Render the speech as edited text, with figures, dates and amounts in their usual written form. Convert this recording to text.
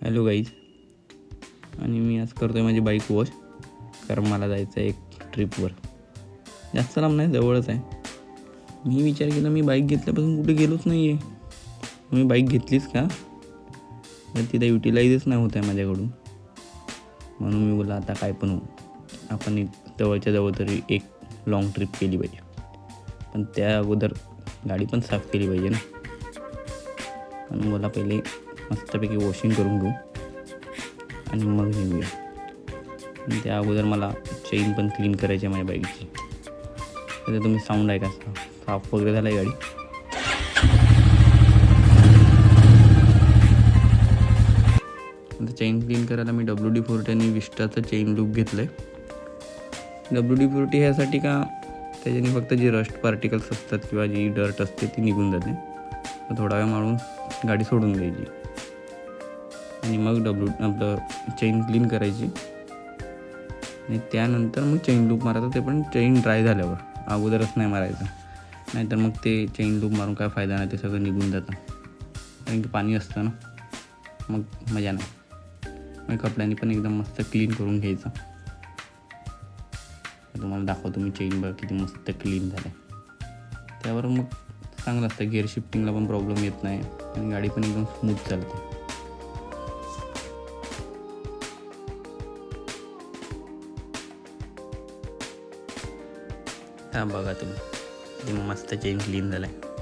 Hello guys. आणि मी आज करतो आहे माझी बाईक वॉश, कारण मला जायचं आहे एक ट्रिपवर. जास्त लांब नाही, जवळच आहे. मी विचार केला, मी बाईक घेतल्यापासून कुठे गेलोच नाही आहे. मी बाईक घेतलीच का, तर तिथे युटिलाइजच नाही होत आहे माझ्याकडून. म्हणून मी बोला आता काय पण हो, आपण एक जवळच्या जवळ तरी एक लाँग ट्रिप केली पाहिजे. पण त्या अगोदर गाडी पण साफ केली पाहिजे ना. म्हणून मला पहिले मस्तपैकी वॉशिंग करून घेऊ आणि मग निघूया. आणि त्या अगोदर मला चेन पण क्लीन करायची आहे माझ्या बाईकची. तर तुम्ही साऊंड ऐका, साफ वगैरे झाला आहे गाडी. आता चेन क्लीन करायला मी WD-40 आणि विस्टाचं चेन लूप घेतलं आहे. WD-40 ह्यासाठी का, त्याच्याने फक्त जी रस्ट पार्टिकल्स असतात किंवा जी डर्ट असते ती निघून जाते. तर थोडा वेळ मारून गाडी सोडून द्यायची आणि मग आपलं चेन क्लीन करायची. आणि त्यानंतर मग चेन लूप मारायचं, ते पण चेन ड्राय झाल्यावर, अगोदरच नाही मारायचं. नाहीतर मग ते चेन लूप मारून काय फायदा नाही, ते सगळं निघून जातं. कारण की पाणी असतं ना, मग मजा नाही. मग कपड्यांनी पण एकदम मस्त क्लीन करून घ्यायचं. तुम्हाला दाखवतो मी चेन बघा किती मस्त क्लीन झालं. त्यावर मग चांगलं असतं, गिअर शिफ्टिंगला पण प्रॉब्लेम येत नाही आणि गाडी पण एकदम स्मूथ चालते. हा बघा तुम्ही, मस्त चेन क्लीन झालं आहे.